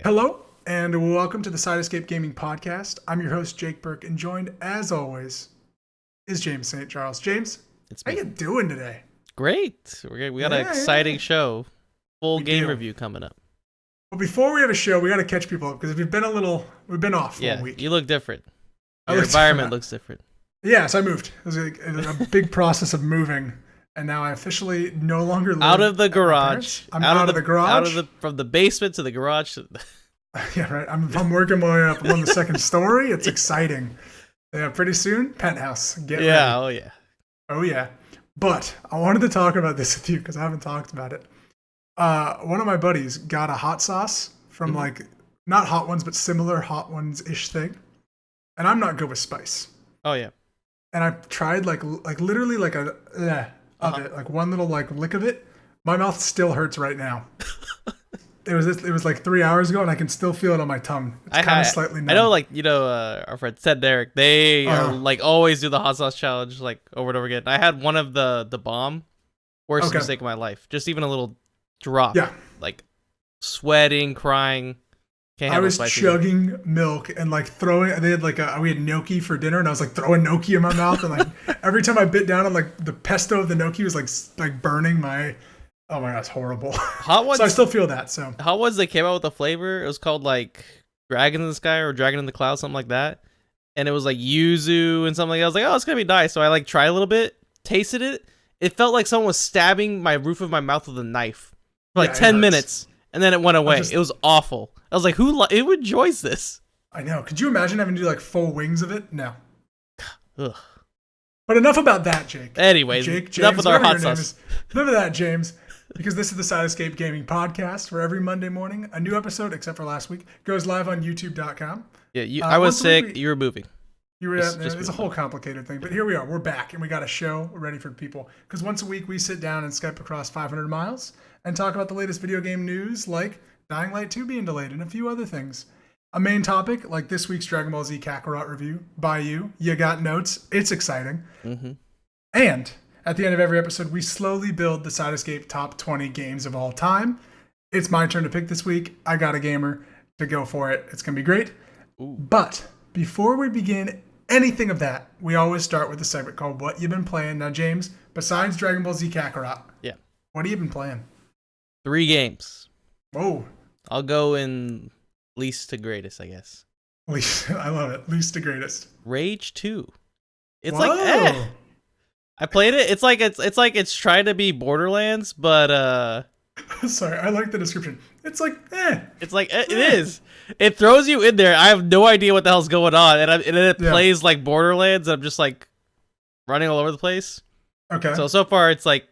Hello, and welcome to the Side Escape Gaming Podcast. I'm your host, Jake Burke, and joined, as always, is James St. Charles. James, It's how me. you doing today? Great. We got an exciting show. Full We game do. review coming up. Well, before we have a show, we got to catch people up because we've been off for Yeah, a week. you look different. I Your look environment different. looks different. Yes, I moved. It was a big process of moving, and now I officially no longer live Out of the at my garage. parents'. I'm out of the garage. From the basement to the garage. Yeah, right. I'm working my way up. I'm on the second story. It's exciting. Yeah, pretty soon, penthouse. Get ready. Yeah, oh yeah. Oh yeah. But I wanted to talk about this with you because I haven't talked about it. One of my buddies got a hot sauce from like not hot ones, but similar hot ones ish thing. And I'm not good with spice. Oh yeah. And I tried like literally like of it, like one little like lick of it. My mouth still hurts right now. It was like 3 hours ago, and I can still feel it on my tongue. It's kind of slightly numb. I know, our friend Ted Derek, they are like always do the hot sauce challenge like over and over again. I had one of the bomb, worst mistake of my life. Just even a little drop. Yeah. Like sweating, crying. Can't I handle was spicy. chugging milk and like throwing. They had like we had gnocchi for dinner, and I was like throwing gnocchi in my mouth, and like every time I bit down on like the pesto of the gnocchi was like burning my. Oh my god, it's horrible. Hot ones. So I still feel that. So Hot ones that came out with a flavor. It was called like Dragon in the Sky or Dragon in the Cloud, something like that. And it was like yuzu and something like that. I was like, oh, it's gonna be nice. So I like tried a little bit, tasted it. It felt like someone was stabbing my roof of my mouth with a knife for like 10 minutes, and then it went away. It was awful. I was like, who enjoys this? I know. Could you imagine having to do like full wings of it? No. Ugh. But enough about that, Jake. Anyways, James, enough with our whatever hot your name sauce. is. Enough of that, James. Because this is the Side Escape Gaming Podcast, where every Monday morning, a new episode, except for last week, goes live on YouTube.com. Yeah, I was once a week sick. You were moving. It's a whole complicated thing, but here we are. We're back, and we got a show. We're ready for people. Because once a week, we sit down and Skype across 500 miles and talk about the latest video game news, like Dying Light 2 being delayed and a few other things. A main topic, like this week's Dragon Ball Z Kakarot review by you. You got notes. It's exciting. Mm-hmm. And at the end of every episode, we slowly build the Side Escape top 20 games of all time. It's my turn to pick this week. I got a gamer to go for it. It's going to be great. Ooh. But before we begin anything of that, we always start with a segment called What You've Been Playing. Now, James, besides Dragon Ball Z Kakarot, Yeah. what have you been playing? 3 games. Whoa. I'll go in least to greatest, I guess. Least, I love it. Least to greatest. Rage 2. It's Whoa. like I played it. It's like it's trying to be Borderlands, but Sorry, I like the description. It's like, it's like it is. It throws you in there. I have no idea what the hell's going on, and then it plays like Borderlands. And I'm just like running all over the place. Okay. So far it's like,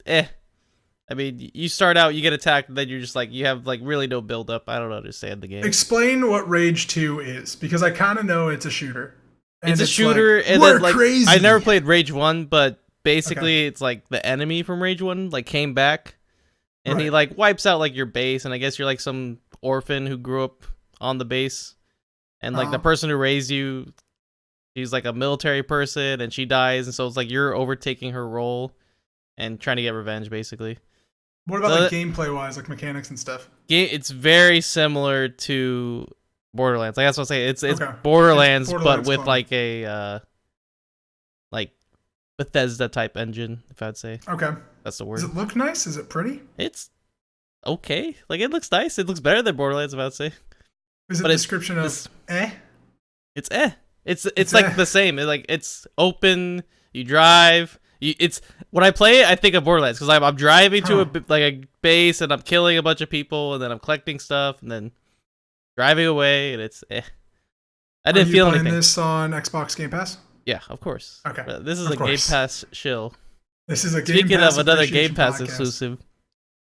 I mean, you start out, you get attacked, and then you're just like you have like really no build up. I don't understand the game. Explain what Rage 2 is, because I kind of know it's a shooter. And It's a shooter, like, and we're then like crazy. I never played Rage 1, but basically it's like the enemy from Rage 1 like came back, and he like wipes out like your base, and I guess you're like some orphan who grew up on the base, and like the person who raised you, she's like a military person, and she dies, and so it's like you're overtaking her role and trying to get revenge basically. What about like gameplay wise, like mechanics and stuff? It's very similar to Borderlands. Like that's what I say. It's Okay. Borderlands, It's Borderlands but with clone. like a like Bethesda type engine, if I'd say. Okay. That's the word. Does it look nice? Is it pretty? It's okay. Like it looks nice. It looks better than Borderlands, if I'd say. Is it But a it's description of this- eh? It's It's like the same. It's open. You drive. It's when I play it, I think of Borderlands because I'm driving to a base and I'm killing a bunch of people and then I'm collecting stuff and then driving away and it's I didn't feel anything. Are you playing this on Xbox Game Pass? Yeah, of course. Okay. This is Of a Game course. Pass shill. This is a Game Speaking Pass of another appreciation Game Pass podcast. exclusive,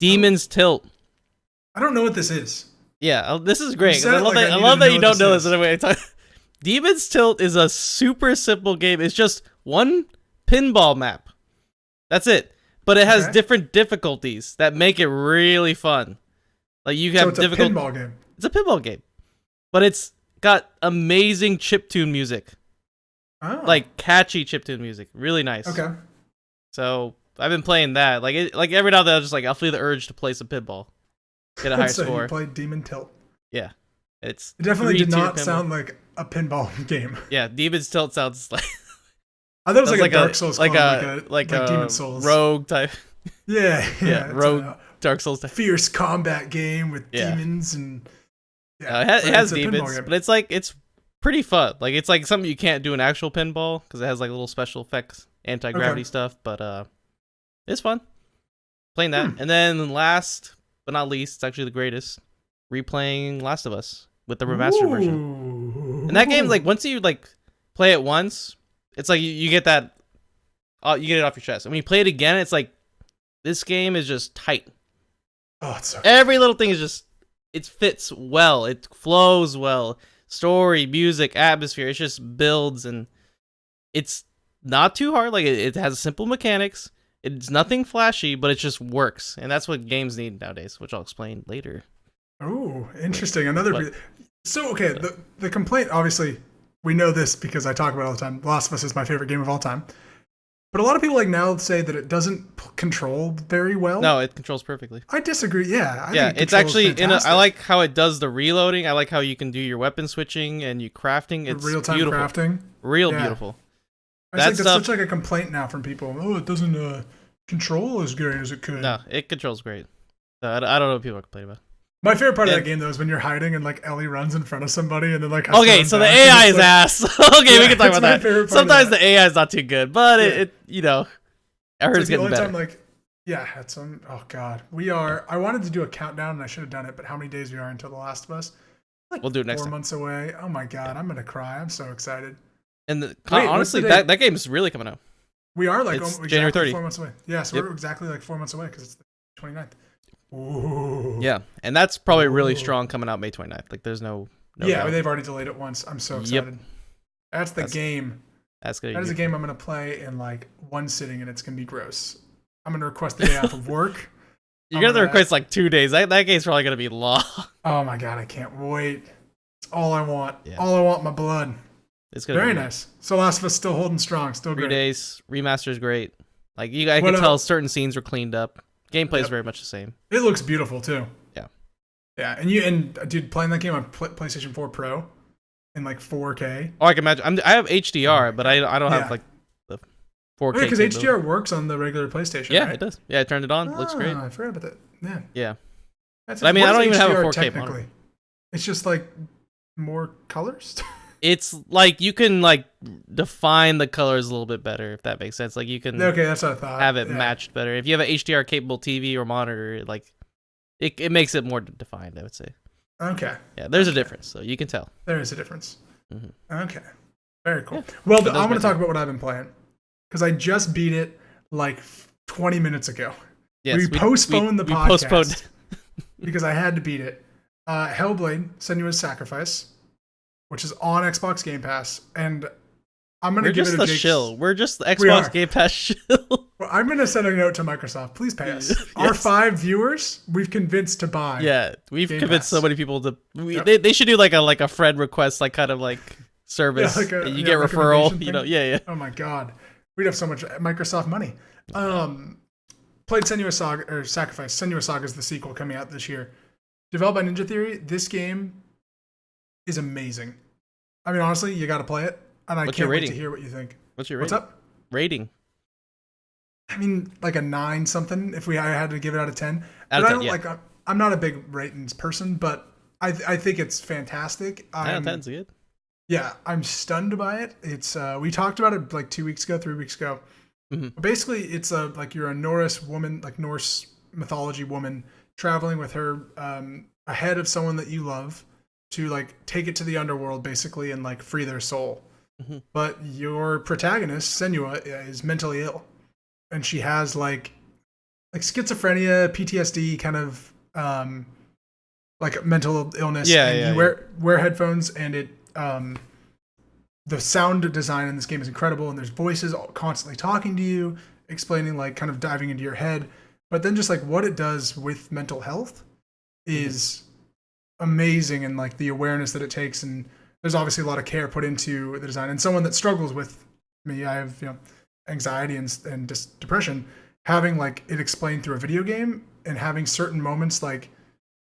Demon's Tilt. I don't know what this is. Yeah, this is great. said I it love like that. I I needed love to that know you what don't this know is. this anyway. Demon's Tilt is a super simple game. It's just one pinball map. That's it. But it has different difficulties that make it really fun. Like you have So it's a pinball game. It's a pinball game, but it's got amazing chiptune music, Oh. like catchy chiptune music. Really nice. Okay. So I've been playing that. Like every now and then, I'll feel the urge to play some pinball. get a higher So score. you played Demon Tilt. Yeah, it definitely did not sound like a pinball game. Yeah, Demon's Tilt sounds like I thought it was like a Dark Souls clone, like a a Demon Souls rogue type. Yeah, rogue Dark Souls type. Fierce combat game with demons and it has demons, but it's pretty fun. Like it's like something you can't do in actual pinball because it has like little special effects, anti-gravity stuff. But it's fun playing that. And then last but not least, it's actually the greatest, replaying Last of Us with the remastered version. And that game, like once you like play it once, it's like you get that, you get it off your chest. And when you play it again, it's like this game is just tight. Oh, it's so every little thing is just, it fits well, it flows well. Story, music, atmosphere, it just builds, and it's not too hard. Like it has simple mechanics. It's nothing flashy, but it just works, and that's what games need nowadays, which I'll explain later. Oh, interesting. The complaint, obviously, we know this because I talk about it all the time. Last of Us is my favorite game of all time. But a lot of people like now say that it doesn't control very well. No, it controls perfectly. I disagree. Yeah, I think it's actually I like how it does the reloading. I like how you can do your weapon switching and you crafting. It's real-time beautiful. Crafting. Beautiful. I think that's such like a complaint now from people. Oh, it doesn't control as great as it could. No, it controls great. I don't know what people are complaining about. My favorite part of that game though is when you're hiding and like Ellie runs in front of somebody and then like okay, so the AI is ass. Okay, we can talk about that. Sometimes the AI is not too good, but it I heard it's getting better. Had some. Oh god, I wanted to do a countdown and I should have done it, but how many days we are until The Last of Us? Like we'll do it next 4 time. months away. Oh my god, I'm gonna cry. I'm so excited. And honestly, that game is really coming out. We are like January 30th. 4 months away. Yeah, so we're exactly like 4 months away because it's the 29th. Ooh. Yeah, and that's probably really strong coming out May 29th. Like, there's no doubt. They've already delayed it once. I'm so excited. Yep. That's the game. That's good. That is a game I'm gonna play in like one sitting, and it's gonna be gross. I'm gonna request the day off of work. You're gonna request like 2 days. That game's probably gonna be long. Oh my god, I can't wait. It's all I want. Yeah. All I want, my blood. It's gonna very be nice. So Last of Us still holding strong, still 3 great. days. Remaster's great. Like I can tell certain scenes were cleaned up. Gameplay is very much the same. It looks beautiful too. Yeah. Yeah, and dude, playing that game on PlayStation 4 Pro in like 4K. Oh, I can imagine. I have HDR, but I don't have like the 4K. Because HDR works on the regular PlayStation. Yeah, right? It does. Yeah, I turned it on. Looks great. I forgot about that. Yeah. Yeah. That's I mean, I don't even have a 4K technically. monitor. It's just like more colors. It's like you can like define the colors a little bit better, if that makes sense. Like you can that's what I thought. Have it matched better. If you have an HDR capable TV or monitor, like it makes it more defined, I would say. Okay. Yeah, there's a difference, so you can tell. There is a difference. Mm-hmm. Okay. Very cool. Yeah. Well, I'm going to talk about what I've been playing because I just beat it like 20 minutes ago. Yes, we postponed the podcast postponed because I had to beat it. Hellblade: Senua's Sacrifice, which is on Xbox Game Pass, and I'm gonna give it a shill. We're just the Xbox Game Pass shill. Well, I'm gonna send a note to Microsoft. Please pay us. Yes. Our 5 viewers, we've convinced to buy. Yeah, we've convinced so many people to. They should do like a friend request, like kind of like service. Yeah, you get referral. You know, yeah. Oh my god, we'd have so much Microsoft money. Played Senua Saga or Sacrifice. Senua Saga is the sequel coming out this year. Developed by Ninja Theory. This game is amazing. I mean, honestly, you got to play it, and I can't wait to hear what you think. What's your rating? What's up? Rating. I mean, like a 9 something. If I had to give it out of 10. Out of 10, I'm not a big ratings person, but I think it's fantastic. 10's good. Yeah, I'm stunned by it. It's we talked about it like 3 weeks ago. Mm-hmm. Basically, it's like you're a Norse woman, like Norse mythology woman, traveling with her ahead of someone that you love to like take it to the underworld basically and like free their soul. Mm-hmm. But your protagonist, Senua, is mentally ill. And she has like schizophrenia, PTSD kind of like mental illness. Yeah, and you wear headphones, and it the sound design in this game is incredible, and there's voices constantly talking to you, explaining like kind of diving into your head. But then just like what it does with mental health is amazing, and like the awareness that it takes, and there's obviously a lot of care put into the design. And someone that struggles with me, I have anxiety and just depression, having like it explained through a video game and having certain moments like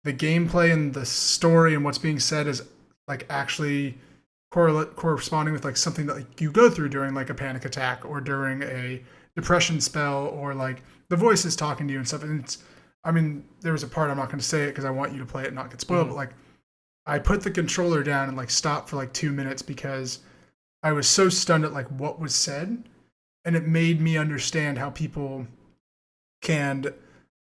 the gameplay and the story and what's being said is like actually corresponding with like something that like you go through during like a panic attack or during a depression spell, or like the voice is talking to you and stuff. And it's, I mean, there was a part, I'm not going to say it because I want you to play it and not get spoiled, but like I put the controller down and like stopped for like 2 minutes because I was so stunned at like what was said, and it made me understand how people can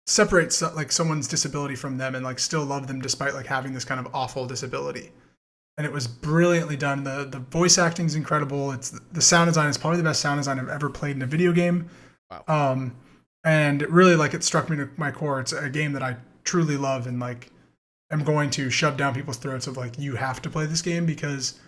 separate like someone's disability from them and like still love them despite like having this kind of awful disability. And it was brilliantly done. The voice acting is incredible. It's the sound design is probably the best sound design I've ever played in a video game. Wow. And it really like it struck me to my core. It's a game that I truly love and like am going to shove down people's throats of like, you have to play this game, because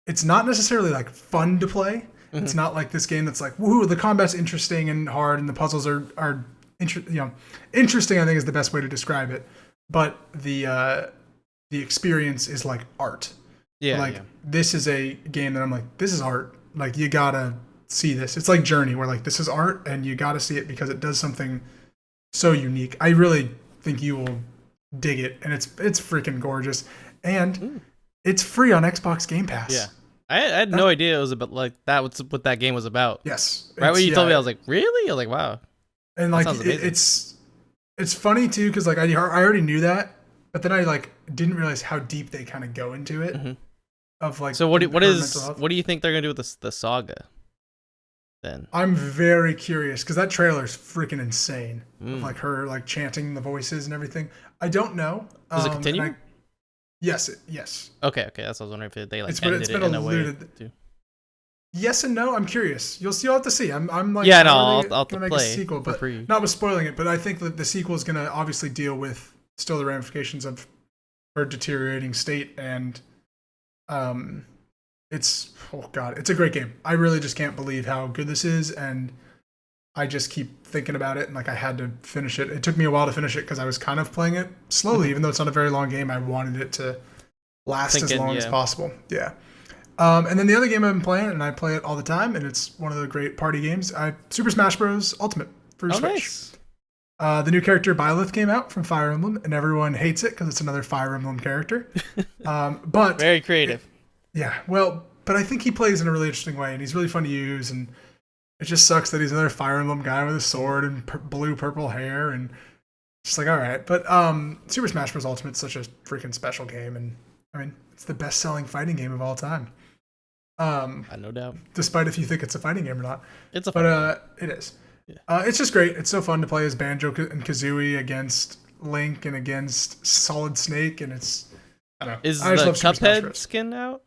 it's not necessarily like fun to play. Mm-hmm. It's not like this game that's like, woohoo, the combat's interesting and hard and the puzzles are interesting, I think is the best way to describe it. But the experience is like art. Yeah. This is a game that I'm like, this is art. Like, you gotta see this. It's like Journey, where like this is art and you gotta see it because it does something so unique. I really think you will dig it, and it's freaking gorgeous, and it's free on Xbox Game Pass. Yeah, I had no idea it was about like that. What that game was about? Yes, right when you told me, I was like, really? I was like, wow. And like it's funny too, because like I already knew that, but then I like didn't realize how deep they kind of go into it. Mm-hmm. Of like, so what do you think they're gonna do with the saga? Then I'm very curious, because that trailer is freaking insane. Of like her like chanting the voices and everything. I don't know. Does it continue? Yes. Okay. That's what I was wondering if they like it's ended been it in a way too. Yes and no. I'm curious. You'll have to see. I'm like, yeah, no, I'll gonna make a sequel, but not with spoiling it. But I think that the sequel is gonna obviously deal with still the ramifications of her deteriorating state, and it's a great game. I really just can't believe how good this is, and I just keep thinking about it, and like I had to finish it. It took me a while to finish it because I was kind of playing it slowly, even though it's not a very long game. I wanted it to last as long as possible. Yeah. And then the other game I've been playing, and I play it all the time, and it's one of the great party games, Super Smash Bros. Ultimate for Switch. Nice. The new character Byleth came out from Fire Emblem, and everyone hates it because it's another Fire Emblem character. But very creative. But I think he plays in a really interesting way, and he's really fun to use, and it just sucks that he's another Fire Emblem guy with a sword and blue-purple hair, and just like, all right. But Super Smash Bros. Ultimate is such a freaking special game, and I mean, it's the best-selling fighting game of all time. No doubt. Despite if you think it's a fighting game or not. It's a fighting game. It is. Yeah. It's just great. It's so fun to play as Banjo and Kazooie against Link and against Solid Snake, and it's, I don't know. Is the Cuphead skin out?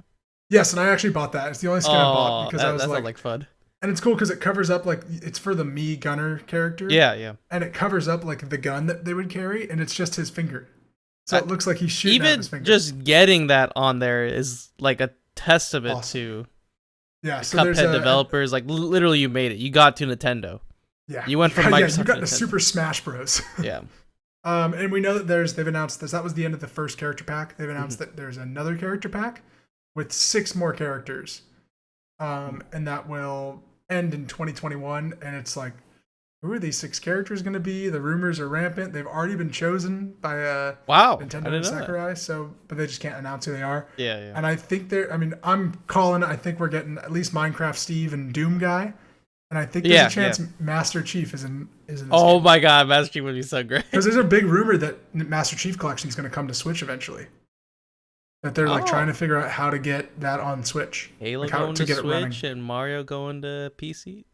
Yes, and I actually bought that. It's the only skin I bought because I was like fun. And it's cool because it covers up like it's for the Mii Gunner character. Yeah. And it covers up like the gun that they would carry, and it's just his finger, so it looks like he's shooting out his finger. Even just getting that on there is like a testament to Cuphead developers. Like literally, you made it. You got to Nintendo. Yeah, you went from Microsoft. You got to Super Smash Bros. Yeah. And we know that they've announced this. That was the end of the first character pack. They've announced that there's another character pack with 6 more characters, and that will end in 2021. And it's like, who are these 6 characters going to be? The rumors are rampant. They've already been chosen by Nintendo and Sakurai. But they just can't announce who they are. Yeah. And I think I'm calling it. I think we're getting at least Minecraft Steve and Doom Guy. And I think there's a chance Master Chief is in this game. My God, Master Chief would be so great. Because there's a big rumor that Master Chief Collection is going to come to Switch eventually. That they're like trying to figure out how to get that on Switch. Halo going to Switch and Mario going to PC.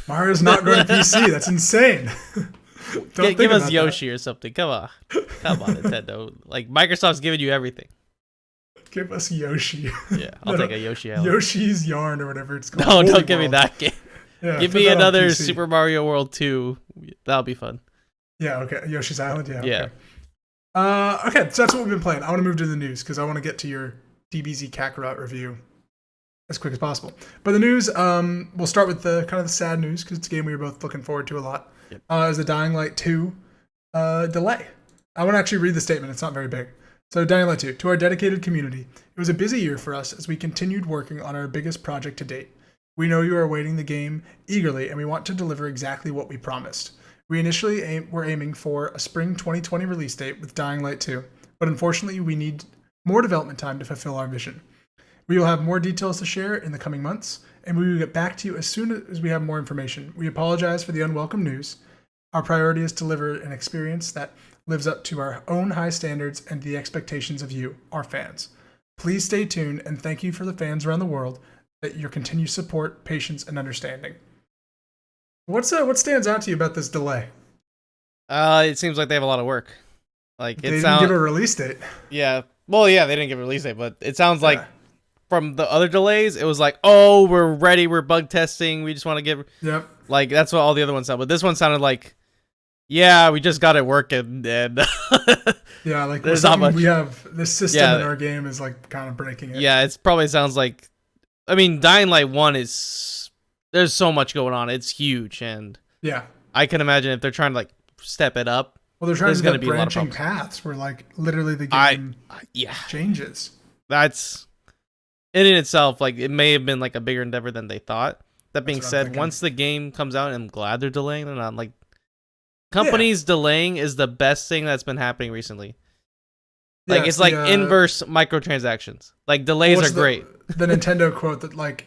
Mario's not going to PC. That's insane. Give us Yoshi or something. Come on, Nintendo. Like Microsoft's giving you everything. Give us Yoshi. Yeah, I'll take a Yoshi Island. Yoshi's Yarn or whatever it's called. No, don't give me that game. Yeah, give me another Super Mario World 2. That'll be fun. Yeah, okay. Yoshi's Island, yeah. Okay, so that's what we've been playing. I want to move to the news because I want to get to your DBZ Kakarot review as quick as possible. But the news, we'll start with the kind of the sad news because it's a game we were both looking forward to a lot. Yep. Is the Dying Light 2 delay. I want to actually read the statement. It's not very big. So Dying Light 2, to our dedicated community, it was a busy year for us as we continued working on our biggest project to date. We know you are awaiting the game eagerly, and we want to deliver exactly what we promised. We initially were aiming for a spring 2020 release date with Dying Light 2, but unfortunately we need more development time to fulfill our vision. We will have more details to share in the coming months, and we will get back to you as soon as we have more information. We apologize for the unwelcome news. Our priority is to deliver an experience that lives up to our own high standards and the expectations of you, our fans. Please stay tuned, and thank you for the fans around the world that your continued support, patience, and understanding. What stands out to you about this delay? It seems like they have a lot of work. Like They didn't give a release date. Yeah. Well, yeah, they didn't give a release date, but it sounds like from the other delays, it was like, oh, we're ready, we're bug testing, we just want to get. Yep. Like that's what all the other ones sound. But this one sounded like, yeah, we just got it working, and yeah, like there's not much. We have this system in our game is like kind of breaking it. Yeah, it probably sounds like. I mean, Dying Light 1 is. There's so much going on. It's huge, and yeah, I can imagine if they're trying to like step it up. Well, they're trying to do branching paths where like literally the game changes. That's it in itself. Like it may have been like a bigger endeavor than they thought. That being said, once the game comes out, I'm glad they're delaying. They're not like companies delaying is the best thing that's been happening recently. Like it's like inverse microtransactions. Like delays are great. The Nintendo quote that like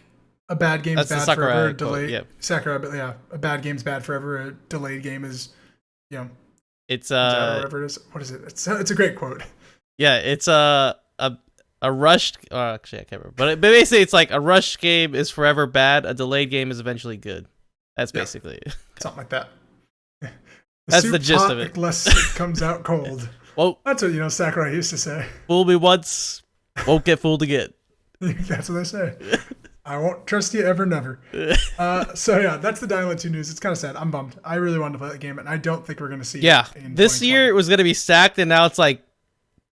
a bad game's bad forever. A delayed Sakurai, but a bad game's bad forever. A delayed game is, it's whatever it is. What is it? It's a great quote. Yeah, it's a rushed. Actually, I can't remember. But basically, it's like a rushed game is forever bad. A delayed game is eventually good. That's basically something like that. That's the gist of it. Unless it comes out cold. Well, that's what Sakurai used to say. Fool me once, won't get fooled again. That's what they say. I won't trust you ever, never. So yeah, that's the Dying Light 2 news. It's kind of sad. I'm bummed. I really wanted to play the game, and I don't think we're going to see. Yeah, this year it was going to be stacked, and now it's like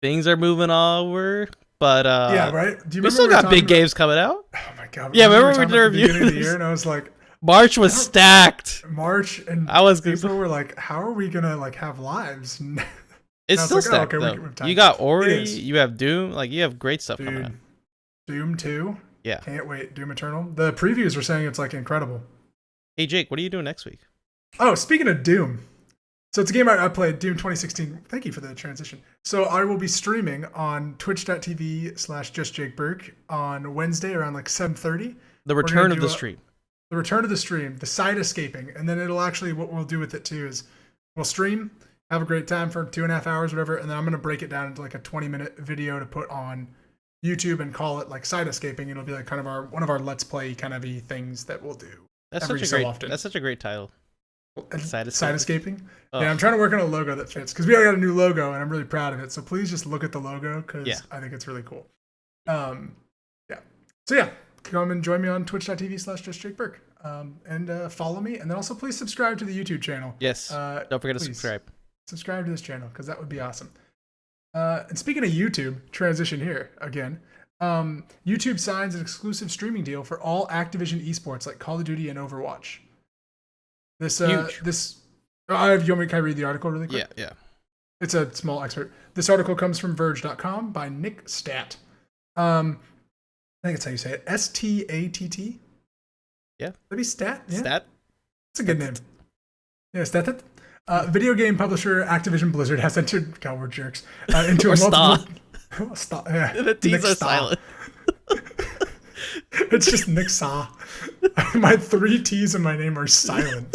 things are moving over. But yeah, right. Do you we still got big games coming out? Oh my god! Yeah, remember we did a review at the beginning of the year, and I was like, March was stacked. March and people were like, how are we gonna like have lives? It's still stacked though. You got Ori, you have Doom, like you have great stuff coming out. Doom 2. Yeah. Can't wait. Doom Eternal. The previews were saying it's like incredible. Hey Jake, what are you doing next week? Oh, speaking of Doom. So it's a game I played, Doom 2016. Thank you for the transition. So I will be streaming on twitch.tv/justjakeburke on Wednesday around like 7:30. The return of the stream. The return of the stream, the side escaping. And then it'll actually, what we'll do with it too is we'll stream, have a great time for 2.5 hours, whatever. And then I'm going to break it down into like a 20-minute video to put on YouTube and call it like side escaping. It'll be like kind of one of our let's play kind of things that we'll do. That's such a great title. Side escaping. Oh. Yeah, I'm trying to work on a logo that fits because we already got a new logo and I'm really proud of it. So please just look at the logo because I think it's really cool. Yeah. So yeah, come and join me on twitch.tv/justjakeburke and follow me, and then also please subscribe to the YouTube channel. Yes. Don't forget to subscribe. Subscribe to this channel because that would be awesome. And speaking of YouTube, transition here again. YouTube signs an exclusive streaming deal for all Activision esports like Call of Duty and Overwatch. Huge. You want me to read the article really quick? Yeah. It's a small excerpt. This article comes from Verge.com by Nick Stat. I think that's how you say it. Statt. Yeah. That'd be Stat. Yeah. Stat. It's a good name. Yeah, Stat. Video game publisher Activision Blizzard has entered. God, we're jerks. Into a multiple. Stop. Yeah. The T's are silent. It's just Nick Saw. My 3 T's in my name are silent.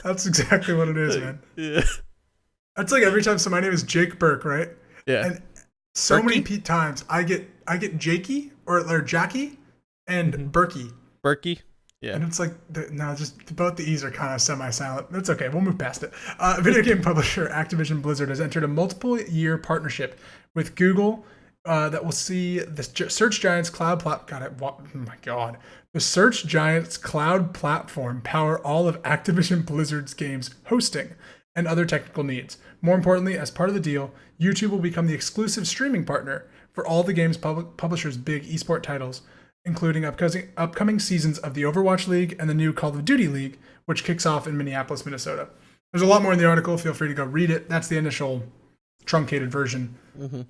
That's exactly what it is, man. Yeah. That's like every time. So my name is Jake Burke, right? Yeah. And so many times I get Jakey or Jackie and Berkey. Berkey. Yeah. And it's like, just both the E's are kind of semi-silent. That's okay. We'll move past it. Video game publisher Activision Blizzard has entered a multiple-year partnership with Google that will see the Search Giants cloud platform. Oh my God. The Search Giants cloud platform power all of Activision Blizzard's games hosting and other technical needs. More importantly, as part of the deal, YouTube will become the exclusive streaming partner for all the game's publisher's big esport titles, including upcoming seasons of the Overwatch League and the new Call of Duty League, which kicks off in Minneapolis, Minnesota. There's a lot more in the article. Feel free to go read it. That's the initial truncated version. Mm-hmm.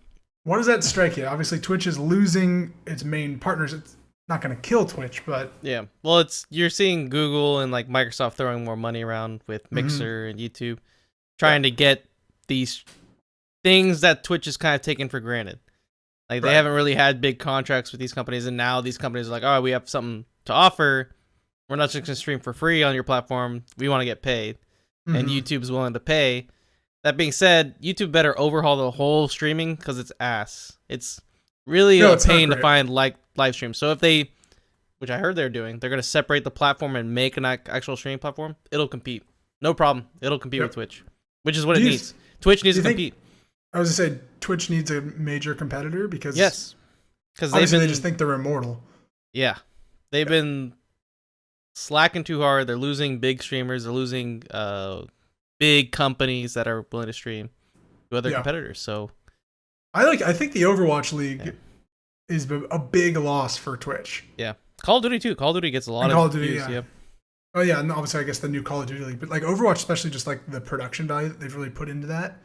What does that strike you? Obviously, Twitch is losing its main partners. It's not going to kill Twitch, but... Yeah. Well, you're seeing Google and like Microsoft throwing more money around with Mixer and YouTube, trying to get these things that Twitch is kind of taken for granted. Like they haven't really had big contracts with these companies, and now these companies are like, all right, we have something to offer. We're not just gonna stream for free on your platform. We want to get paid, and YouTube's willing to pay. That being said, YouTube better overhaul the whole streaming because it's ass. It's really a pain to find like live streams. So if they, which I heard they're doing, they're gonna separate the platform and make an actual streaming platform. It'll compete, no problem. It'll compete with Twitch, which is what it needs. Twitch needs to compete. I was gonna say Twitch needs a major competitor because because they just think they're immortal. Yeah, they've been slacking too hard. They're losing big streamers. They're losing big companies that are willing to stream to other competitors. So I think the Overwatch League is a big loss for Twitch. Yeah, Call of Duty too. Call of Duty gets a lot of views. Yeah. Oh yeah, and obviously I guess the new Call of Duty League, but like Overwatch, especially just like the production value that they've really put into that.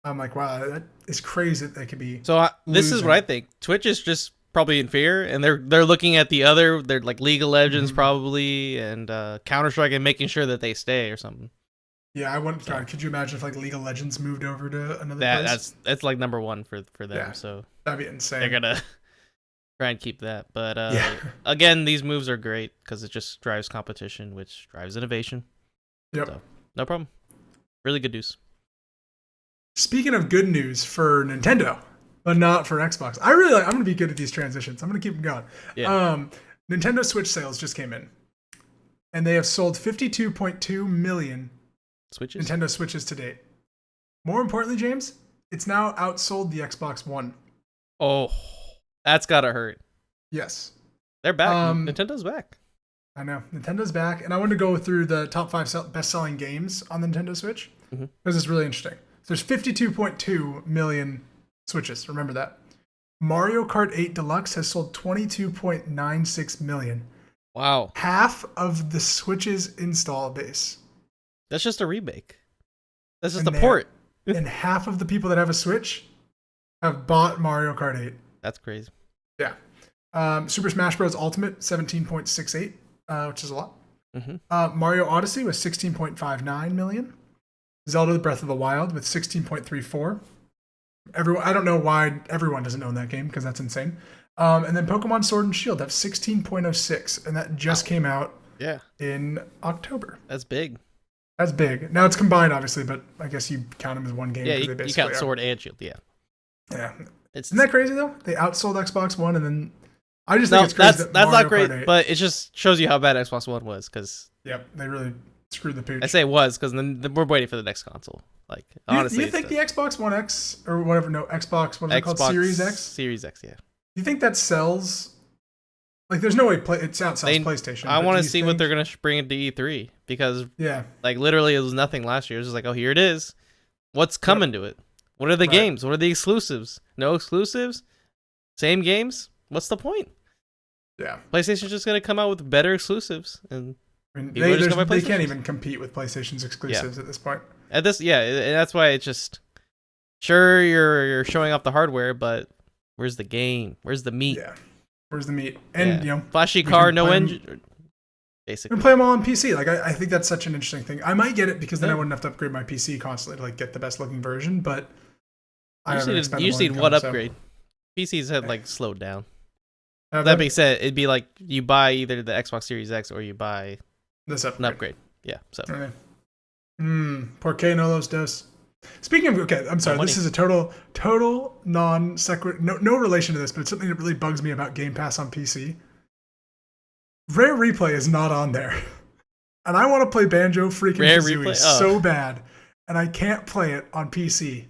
I'm like, wow, that is crazy that they could be. So this is what I think. Twitch is just probably in fear, and they're looking at the other. They're like League of Legends probably, and Counter-Strike, and making sure that they stay or something. Yeah, I wouldn't. God, could you imagine if like League of Legends moved over to another place? That's like number one for them. Yeah, so that'd be insane. They're gonna try and keep that. But again, these moves are great because it just drives competition, which drives innovation. Yep. So, no problem. Really good news. Speaking of good news for Nintendo, but not for Xbox, I'm going to be good at these transitions. I'm going to keep them going. Yeah. Nintendo Switch sales just came in, and they have sold 52.2 million Nintendo Switches to date. More importantly, James, it's now outsold the Xbox One. Oh, that's gotta hurt. Yes. They're back. Nintendo's back. I know. Nintendo's back, and I wanted to go through the top 5 best-selling games on the Nintendo Switch because it's really interesting. So there's 52.2 million Switches. Remember that. Mario Kart 8 Deluxe has sold 22.96 million. Wow. Half of the Switch's install base. That's just a remake. That's just a port. And half of the people that have a Switch have bought Mario Kart 8. That's crazy. Yeah. Super Smash Bros. Ultimate, 17.68, which is a lot. Mario Odyssey was 16.59 million. Zelda Breath of the Wild with 16.34. I don't know why everyone doesn't own that game because that's insane. And then Pokemon Sword and Shield, that's 16.06, and that just came out in October. That's big. That's big. Now it's combined, obviously, but I guess you count them as one game. Yeah, you count Sword and Shield, yeah. Isn't that crazy, though? They outsold Xbox One, and then I just think it's crazy. That's not great, but it just shows you how bad Xbox One was. Yep, they really screwed the pooch. I say it was because then we're waiting for the next console. Like honestly, do you think the Xbox One X or whatever? No, Xbox. What is it called? Series X. Series X. Yeah. Do you think that sells? Like, there's no way it outsells PlayStation. I want to see what they're gonna bring into E3 because like literally it was nothing last year. It was just like, oh, here it is. What's coming to it? What are the games? What are the exclusives? No exclusives. Same games. What's the point? Yeah. PlayStation's just gonna come out with better exclusives, and they can't even compete with PlayStation's exclusives at this point. And that's why it's just sure you're showing off the hardware, but where's the game? Where's the meat? Yeah, where's the meat? And you know, flashy car, no engine. Basically, we play them all on PC. Like I think that's such an interesting thing. I might get it because then I wouldn't have to upgrade my PC constantly to like get the best looking version. But you just need one upgrade. PCs have like slowed down. That being said, it'd be like you buy either the Xbox Series X or you buy an upgrade. Yeah. So. Por qué no los dos? Speaking of, I'm sorry, this is a total non sequitur, no relation to this, but it's something that really bugs me about Game Pass on PC. Rare Replay is not on there. And I want to play Banjo freaking Kazooie so bad, and I can't play it on PC.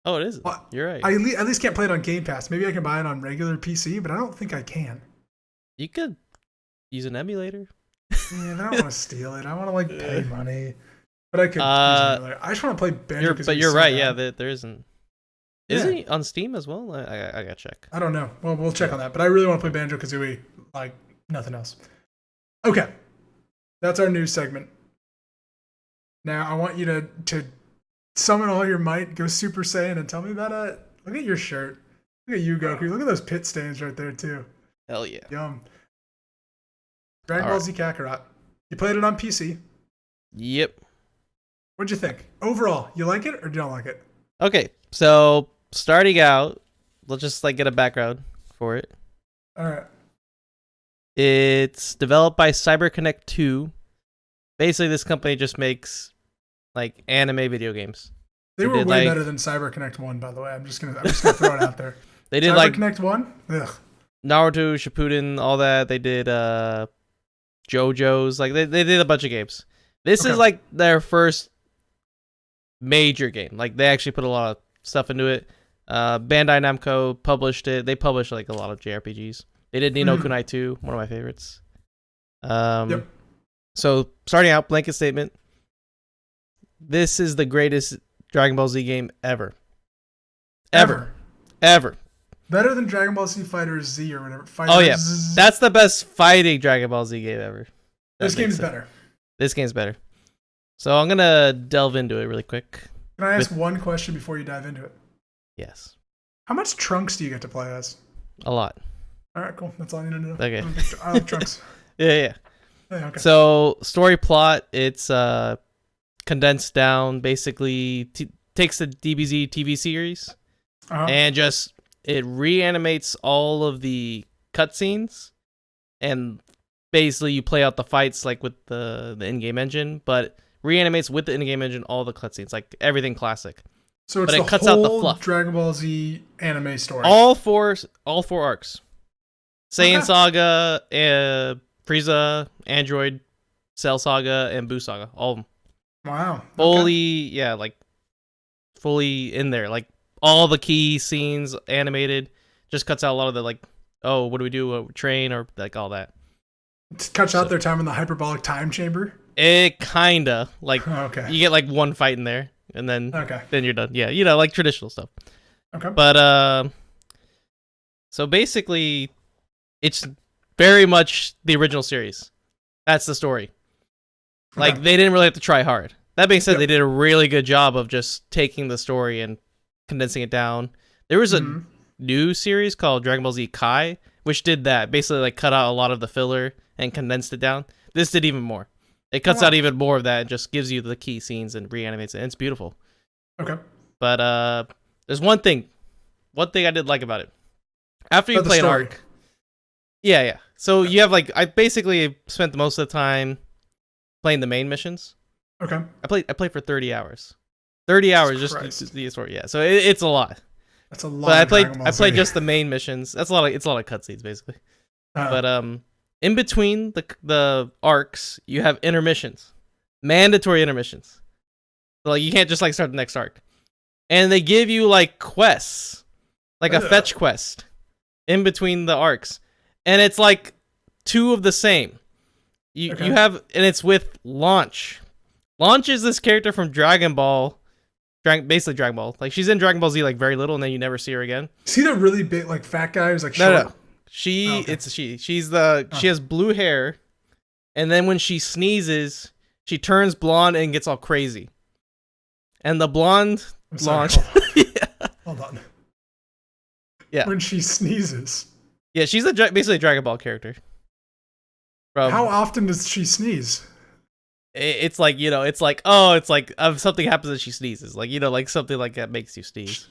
Oh, it is. You're right. I at least can't play it on Game Pass. Maybe I can buy it on regular PC, but I don't think I can. You could use an emulator. Yeah, but I don't want to steal it. I want to like pay money. But I could use an emulator. I just want to play Banjo Kazooie. But you're right. Yeah, there isn't. Is it on Steam as well? I gotta check. I don't know. Well, we'll check on that. But I really want to play Banjo Kazooie like nothing else. Okay, that's our news segment. Now I want you to summon all your might, go Super Saiyan, and tell me about it. Look at your shirt. Look at you, Goku. Look at those pit stains right there too. Hell yeah. Yum. Dragon Ball Z Kakarot. You played it on PC. Yep. What'd you think? Overall, you like it or do you not like it? Okay, So starting out, let's just like get a background for it. All right. It's developed by CyberConnect 2. Basically, this company just makes like anime video games. They were way better than CyberConnect 1, by the way. I'm just gonna throw it out there. They did CyberConnect 1? Ugh. Naruto, Shippuden, all that. They did JoJo's. Like they did a bunch of games. This is like their first major game. Like they actually put a lot of stuff into it. Bandai Namco published it. They published like a lot of JRPGs. They did Ni no Kunai 2, one of my favorites. Yep. So starting out, blanket statement. This is the greatest Dragon Ball Z game ever. Ever. Better than Dragon Ball Z Fighter Z or whatever. Oh yeah, that's the best fighting Dragon Ball Z game ever. This game's better. This game's better. So I'm gonna delve into it really quick. Can I ask one question before you dive into it? Yes. How much Trunks do you get to play as? A lot. All right, cool. That's all I need to know. Okay. I like Trunks. Yeah. Okay. So story plot, it's condensed down. Basically, takes the DBZ TV series and just it reanimates all of the cutscenes, and basically you play out the fights like with the in-game engine, but reanimates with the in-game engine all the cutscenes, like everything classic. So it's but the it cuts whole out the fluff. Dragon Ball Z anime story. All four arcs. Saiyan Saga, Frieza, Android, Cell Saga, and Buu Saga. All of them. Wow. Fully in there. Like all the key scenes animated. Just cuts out a lot of the like, oh, what do we do? Train or like all that. It cuts out their time in the hyperbolic time chamber. It kinda like you get like one fight in there, and then you're done. Yeah, like traditional stuff. Okay. But so basically, it's very much the original series. That's the story. Like they didn't really have to try hard. That being said, they did a really good job of just taking the story and condensing it down. There was a new series called Dragon Ball Z Kai, which did that. Basically, like cut out a lot of the filler and condensed it down. This did even more. It cuts out even more of that and just gives you the key scenes and reanimates it. And it's beautiful. Okay. But there's one thing I did like about it. After you play an arc. Yeah. So you have like I basically spent most of the time playing the main missions. Okay. I played for 30 hours. 30 hours just the story. Yeah. So it's a lot. That's a lot. But I played just the main missions. It's a lot of cutscenes basically. But in between the arcs, you have intermissions. Mandatory intermissions. So like you can't just like start the next arc. And they give you like quests. Like a fetch quest in between the arcs. And it's like two of the same. You have, and it's with Launch. Launch is this character from Dragon Ball, basically Dragon Ball. Like she's in Dragon Ball Z like very little, and then you never see her again. See the really big like fat guy who's like short? No. She has blue hair, and then when she sneezes, she turns blonde and gets all crazy. And the blonde Launch. Hold on. Yeah. When she sneezes. Yeah, she's basically a Dragon Ball character. How often does she sneeze? It's like something happens and she sneezes. Like, like something like that makes you sneeze.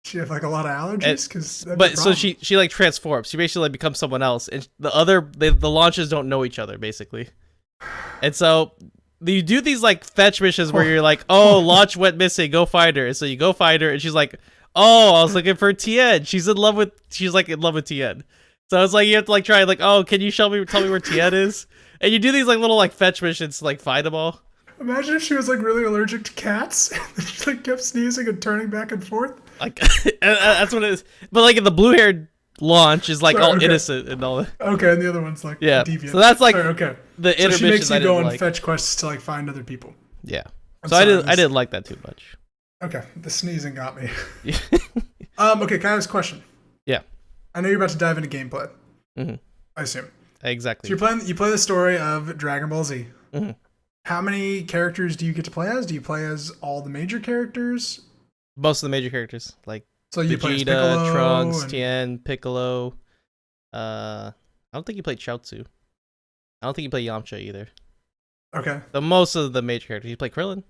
She have like a lot of allergies? But so she like transforms. She basically like becomes someone else. And the launches don't know each other, basically. And so you do these like fetch missions where you're like, oh, Launch went missing, go find her. And so you go find her and she's like, oh, I was looking for Tien. She's in love with Tien. So it's like you have to like try like, oh, can you tell me where Tien is? And you do these like little like fetch missions to like find them all. Imagine if she was like really allergic to cats and she like kept sneezing and turning back and forth. Like that's what it is. But like in the blue haired Launch is like innocent and all that. Okay, and the other one's like deviant. So that's like the intermission. So she makes you go on fetch quests to like find other people. Yeah. I didn't like that too much. Okay, the sneezing got me. Okay, can I ask a question? Yeah. I know you're about to dive into gameplay. Mm-hmm. I assume. Exactly. So you play the story of Dragon Ball Z. Mm-hmm. How many characters do you get to play as? Do you play as all the major characters? Most of the major characters, like so you play as Vegeta, Trunks, Tien, Piccolo. I don't think you played Chaozu. I don't think you play Yamcha either. Okay. So most of the major characters. You play Krillin.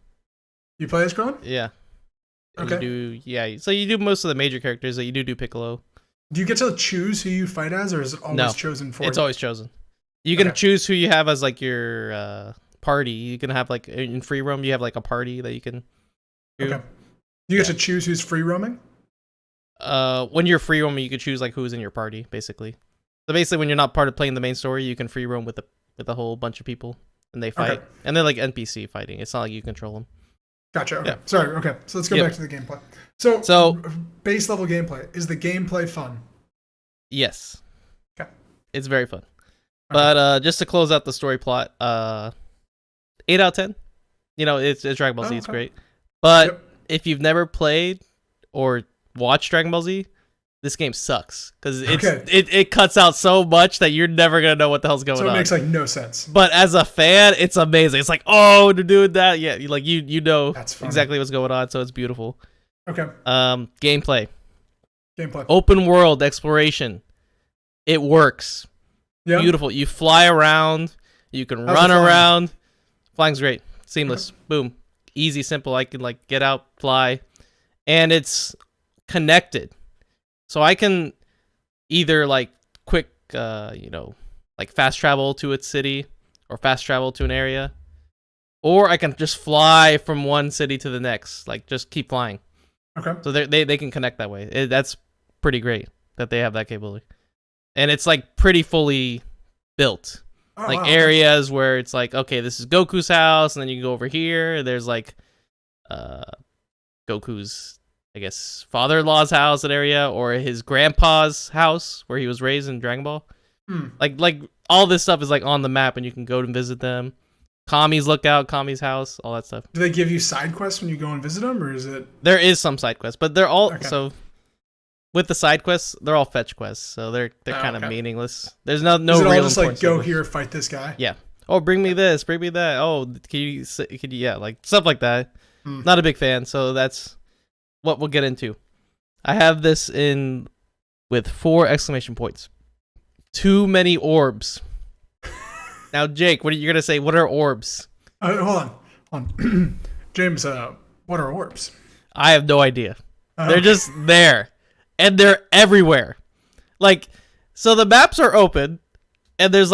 You play as Krillin? Yeah. And Okay. So you do most of the major characters. That you do Piccolo. Do you get to choose who you fight as, or is it always chosen for you? It's always chosen. You can choose who you have as like your party. You can have like in free roam, you have like a party that you can do. Okay. You get to choose who's free roaming? When you're free roaming, you can choose like who's in your party, basically. So basically, when you're not part of playing the main story, you can free roam with a whole bunch of people, and they fight. And they're like NPC fighting. It's not like you control them. Gotcha. Okay. Yeah. Sorry. Okay. So let's go back to the gameplay. So base level gameplay. Is the gameplay fun? Yes. Okay. It's very fun. But just to close out the story plot, 8 out of 10. You know, it's Dragon Ball Z. It's great. But if you've never played or watched Dragon Ball Z, this game sucks because it cuts out so much that you're never gonna know what the hell's going on. So it makes like no sense. But as a fan, it's amazing. It's like, oh, they're doing that. Yeah, you know exactly what's going on. So it's beautiful. Okay. Gameplay. Open world exploration. It works. Yeah. Beautiful. You fly around. You can run around. Flying's great. Seamless. Boom. Easy, simple. I can like get out, fly, and it's connected. So I can either like quick, like fast travel to its city or fast travel to an area, or I can just fly from one city to the next. Like just keep flying. Okay. So they can connect that way. That's pretty great that they have that capability, and it's like pretty fully built. Areas where it's like, okay, this is Goku's house, and then you can go over here. There's like, Goku's, I guess, father-in-law's house, an area, or his grandpa's house where he was raised in Dragon Ball. Like all this stuff is like on the map, and you can go and visit them. Kami's lookout, Kami's house, all that stuff. Do they give you side quests when you go and visit them, or is it? There is some side quests, but they're all so. With the side quests, they're all fetch quests, so they're kind of meaningless. There's no real all just like go here, fight this guy? Yeah. Oh, bring me this, bring me that. Oh, can you yeah, like stuff like that. Not a big fan, so that's what we'll get into. I have this in with 4 exclamation points. Too many orbs. Now, Jake, what are you gonna say? What are orbs? Hold on. James, what are orbs? I have no idea. They're just there. And they're everywhere. Like, so the maps are open, and there's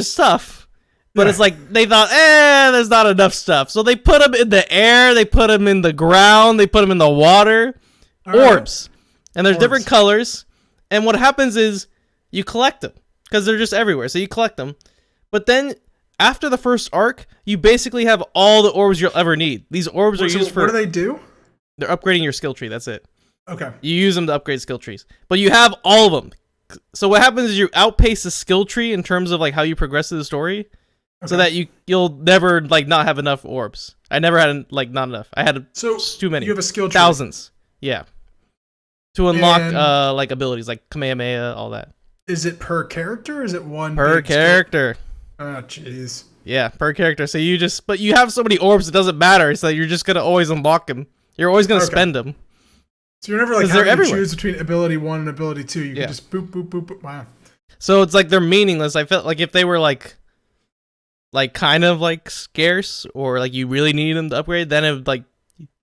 stuff, but it's like they thought, there's not enough stuff. So they put them in the air, they put them in the ground, they put them in the water. Orbs. And there's different colors. And what happens is you collect them because they're just everywhere. So you collect them. But then after the first arc, you basically have all the orbs you'll ever need. These orbs are used for... What do they do? They're upgrading your skill tree. That's it. Okay. You use them to upgrade skill trees, but you have all of them. So what happens is you outpace the skill tree in terms of like how you progress through the story, so that you'll never like not have enough orbs. I never had like not enough. I had too many. You have a skill tree. Thousands. Yeah. To unlock like abilities like Kamehameha, all that. Is it per character? Or is it one per character? Oh jeez. Yeah, per character. So but you have so many orbs, it doesn't matter. So you're just gonna always unlock them. You're always gonna spend them. So you're never like having to choose between ability 1 and ability 2. You can just boop, boop, boop, boop. Wow. So it's like they're meaningless. I felt like if they were like kind of like scarce or like you really need them to upgrade, then it like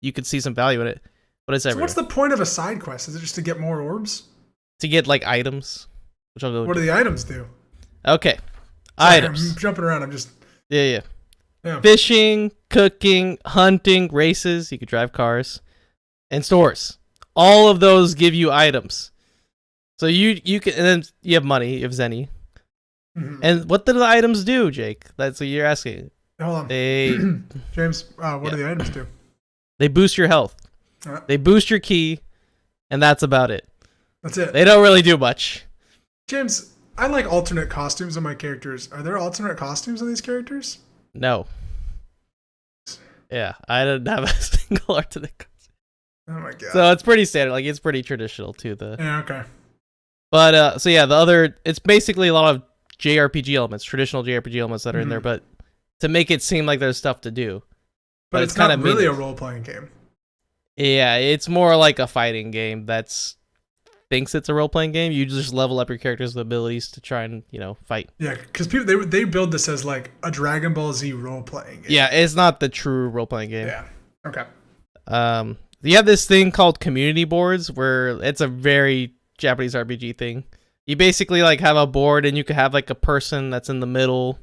you could see some value in it. But it's everywhere. So what's the point of a side quest? Is it just to get more orbs? To get like items, which I'll go. What do the items do? Okay, Sorry, items. I'm jumping around. I'm just. Yeah. Fishing, cooking, hunting, races. You could drive cars, and stores. All of those give you items. So you can, and then you have money, you have Zenny. And what do the items do, Jake? That's what you're asking. Hold on. James, what do the items do? They boost your health. They boost your ki, and that's about it. That's it. They don't really do much. James, I like alternate costumes on my characters. Are there alternate costumes on these characters? No. Yeah, I didn't have a single alternate costume. Oh my god. So it's pretty standard, like it's pretty traditional too. Yeah, okay. But so yeah, it's basically a lot of JRPG elements, traditional JRPG elements that are in there, but to make it seem like there's stuff to do. But it's kind of really a role-playing game. Yeah, it's more like a fighting game thinks it's a role-playing game. You just level up your characters with abilities to try and, fight. Yeah, because people they build this as like a Dragon Ball Z role-playing game. Yeah, it's not the true role-playing game. Yeah. Okay. you have this thing called community boards where it's a very Japanese RPG thing. You basically like have a board and you could have like a person that's in the middle,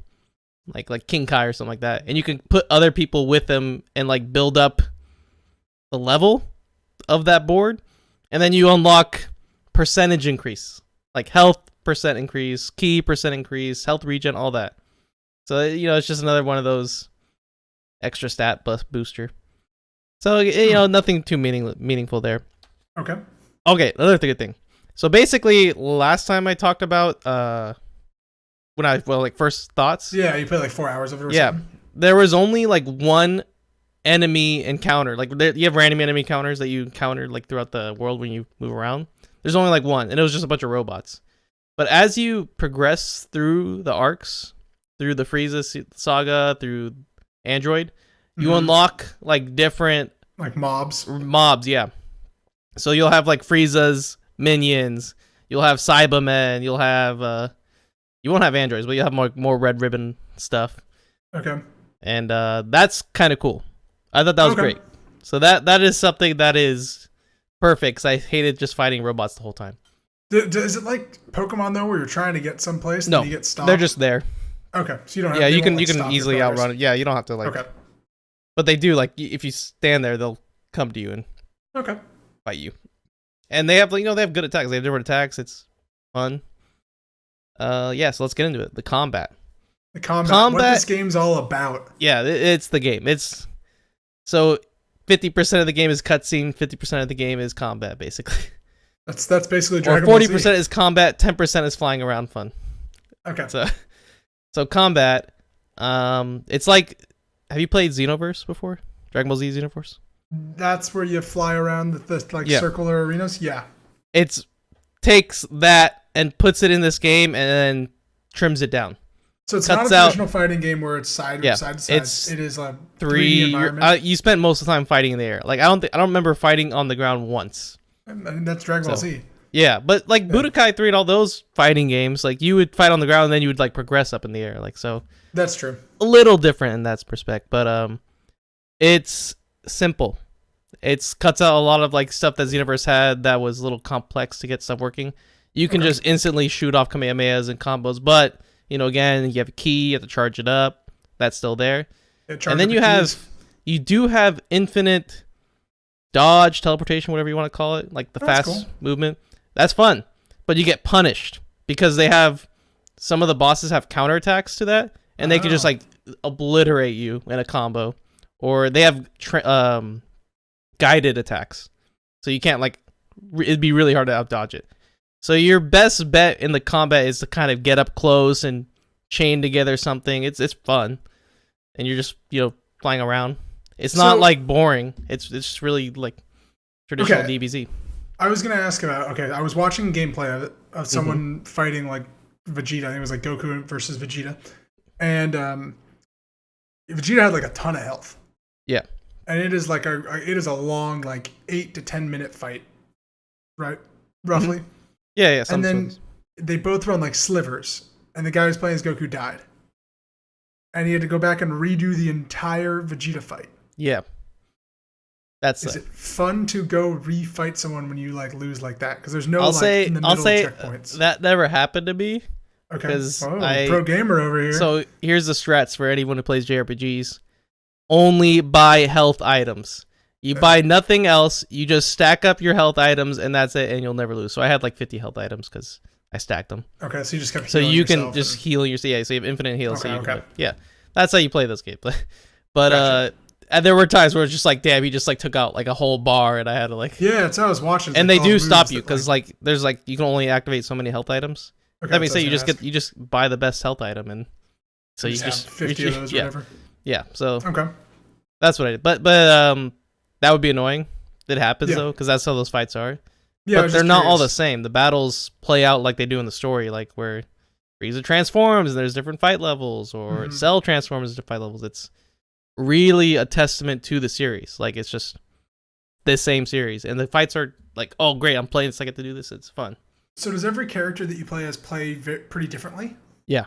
like King Kai or something like that, and you can put other people with them and like build up the level of that board, and then you unlock percentage increase, like health percent increase, ki percent increase, health regen, all that. So it's just another one of those extra stat booster. So nothing too meaningful there. Okay, another good thing. So basically, last time I talked about first thoughts. Yeah, you played like 4 hours of it. Or yeah, something. There was only like one enemy encounter. Like you have random enemy encounters that you encounter like throughout the world when you move around. There's only like one, and it was just a bunch of robots. But as you progress through the arcs, through the Frieza saga, through Android, you unlock like different like mobs. Yeah. So you'll have like Frieza's minions. You'll have Cybermen. You'll have you won't have androids, but you'll have more red ribbon stuff. Okay. And that's kind of cool. I thought that was great. So that is something that is perfect, because I hated just fighting robots the whole time. Is it like Pokemon though, where you're trying to get someplace and you get stopped? They're just there. Okay, so you don't have. Yeah, you can easily outrun it. Yeah, you don't have to like. Okay. But they do, like, if you stand there, they'll come to you and fight you. And they have they have good attacks. They have different attacks. It's fun. So let's get into it. The combat. The combat. What this game's all about. Yeah, it's the game. It's so 50% of the game is cutscene, 50% of the game is combat, basically. That's basically Dragon Ball Z. 40% is combat, 10% is flying around fun. Okay. So combat, it's like, have you played Xenoverse before? Dragon Ball Z Xenoverse? That's where you fly around the circular arenas? Yeah. It takes that and puts it in this game and then trims it down. So it's not a traditional fighting game where it's side to side. It is a 3D environment. You spent most of the time fighting in the air. Like I don't remember fighting on the ground once. I mean, that's Dragon Ball Z. Yeah, but like Budokai 3 and all those fighting games, like you would fight on the ground and then you would like progress up in the air. Like so. That's true. A little different in that perspective, but it's simple. It cuts out a lot of like stuff that Xenoverse had that was a little complex to get stuff working. You can just instantly shoot off Kamehamehas and combos, but again, you have a key, you have to charge it up. That's still there. And then you do have infinite dodge, teleportation, whatever you want to call it, like the fast movement. That's fun, but you get punished because some of the bosses have counterattacks to that, and they can just like obliterate you in a combo, or they have guided attacks, so you can't it'd be really hard to out dodge it. So your best bet in the combat is to kind of get up close and chain together something. It's fun, and you're just flying around. It's not like boring. It's just really like traditional DBZ. I was gonna ask about. I was watching gameplay of it of someone fighting like Vegeta. I think it was like Goku versus Vegeta, and Vegeta had like a ton of health. Yeah, and it is like it is a long 8 to 10 minute fight, right? Roughly. Yeah. And then they both run like slivers, and the guy who's playing as Goku died, and he had to go back and redo the entire Vegeta fight. Yeah. Is it fun to go refight someone when you lose like that? Because there's no I'll say checkpoints. That never happened to me. Okay. Pro gamer over here. So here's the strats for anyone who plays JRPGs. Only buy health items. You buy nothing else. You just stack up your health items, and that's it, and you'll never lose. So I had 50 health items because I stacked them. Okay, so you just kept. So you can just heal yourself. Yeah, so you have infinite heals. Yeah, that's how you play this game. But gotcha. And there were times where it's just damn, he just took out a whole bar, and I had to Yeah, that's how I was watching. And they do stop you because there's you can only activate so many health items. Okay, that means you just buy the best health item, and so you just 50 of those, or whatever. Yeah. So okay, that's what I did. But that would be annoying. It happens though, because that's how those fights are. Yeah, but they're not all the same. The battles play out like they do in the story, where Frieza transforms and there's different fight levels, or Cell transforms different fight levels. It's really a testament to the series. It's just the same series, and the fights are oh great, I'm playing this, I get to do this. It's fun. So does every character that you play as play pretty differently? Yeah,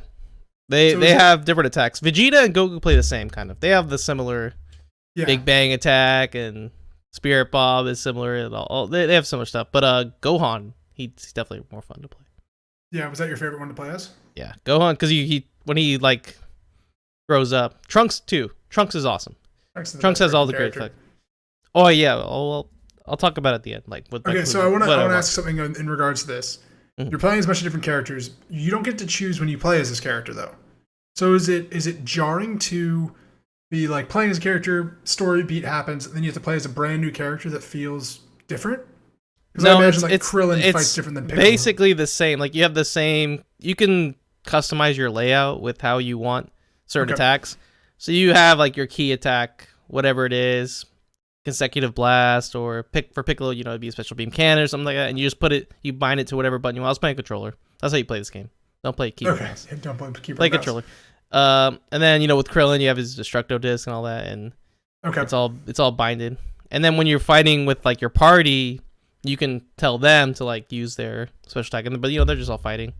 they have different attacks. Vegeta and Goku play the same kind of. They have the similar Big Bang attack and Spirit Bob is similar. And they have so much stuff. But Gohan, he's definitely more fun to play. Yeah, was that your favorite one to play as? Yeah, Gohan, because he when he like grows up. Trunks too. Trunks is awesome. Trunks has all the great stuff. Oh yeah, I'll talk about it at the end. Okay, so I want to ask something in regards to this. Mm-hmm. You're playing as a bunch of different characters. You don't get to choose when you play as this character though. So is it jarring to be like playing as a character, story beat happens, and then you have to play as a brand new character that feels different? Because I imagine Krillin fights different than Piccolo. Basically the same. Like you have the same. You can customize your layout with how you want certain attacks. So you have like your key attack, whatever it is, consecutive blast, or for Piccolo, it'd be a special beam cannon or something like that, and you just you bind it to whatever button you want. I was playing controller. That's how you play this game. Don't play keyboard. Okay, don't play keyboard. Play controller. And then with Krillin, you have his Destructo Disc and all that, and it's all binded. And then when you're fighting with like your party, you can tell them to like use their special attack, but they're just all fighting.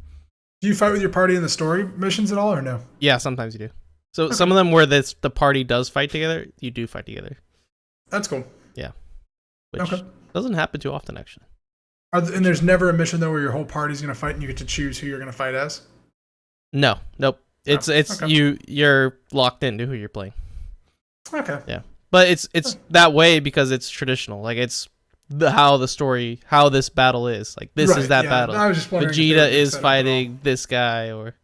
Do you fight with your party in the story missions at all, or no? Yeah, sometimes you do. So some of them where the party does fight together, you do fight together. That's cool. Yeah, which doesn't happen too often actually. And there's never a mission though where your whole party's gonna fight and you get to choose who you're gonna fight as. Nope. It's you're locked into who you're playing. Okay. Yeah, but it's that way because it's traditional. Like it's how this battle is. Like this is that battle. I was just wondering Vegeta is fighting this guy, or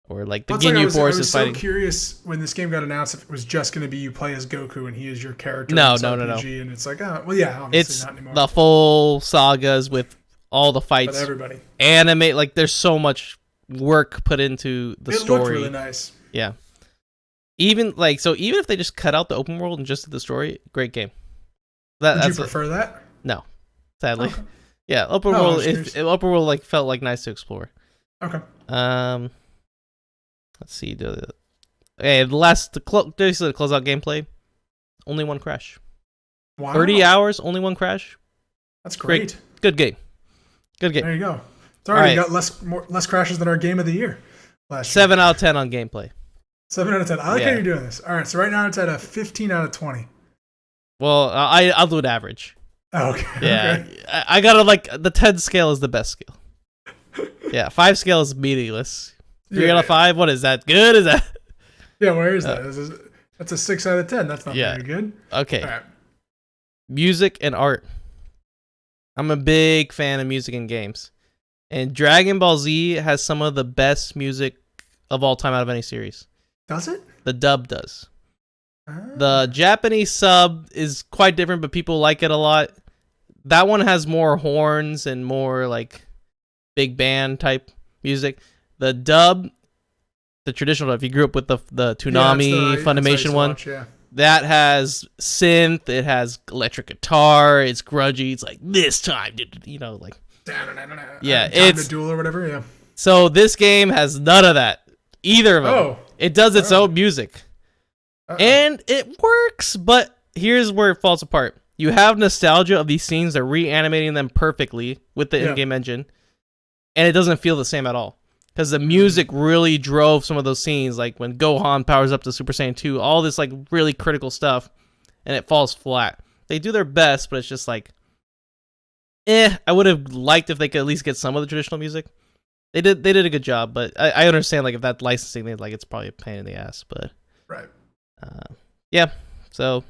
like the Ginyu Force is fighting. I was so curious when this game got announced if it was just going to be you play as Goku and he is your character. No. And it's like, obviously it's not anymore. The full sagas with all the fights. But everybody. Animate, like there's so much work put into the story. It looked really nice. Yeah. Even if they just cut out the open world and just did the story, great game. Would you prefer that? No, sadly. Okay. Yeah, open world. Open world like felt like nice to explore. Okay. Let's see. To close out gameplay. Only one crash. Wow. 30 hours, only one crash. That's great. Good game. Good game. There you go. It's already got less crashes than our game of the year last year. 7 out of 10 on gameplay. 7 out of 10. I like how you're doing this. All right, so right now it's at a 15 out of 20. Well, I'll do it average. Oh, okay. Yeah, okay. I gotta the 10 scale is the best scale. Yeah, 5 scale is meaningless. 3 out of 5. What is that? Good? Is that? Yeah, where is that? That's a 6 out of 10. That's not very good. Okay. All right. Music and art. I'm a big fan of music and games, and Dragon Ball Z has some of the best music of all time out of any series. Does it? The dub does. The Japanese sub is quite different, but people like it a lot. That one has more horns and more like big band type music. The dub, the traditional dub, if you grew up with the Toonami Funimation one, that has synth, it has electric guitar, it's grungy, it's like this time, like it's Duel or whatever, yeah. So this game has none of that. Either of them. Oh. It does its own music. And it works, but here's where it falls apart. You have nostalgia of these scenes, they're reanimating them perfectly with the in-game engine, and it doesn't feel the same at all. Because the music really drove some of those scenes, like when Gohan powers up to Super Saiyan 2, all this like really critical stuff, and it falls flat. They do their best, but it's just like, I would have liked if they could at least get some of the traditional music. They did a good job, but I understand like if that licensing thing, like it's probably a pain in the ass, but right. So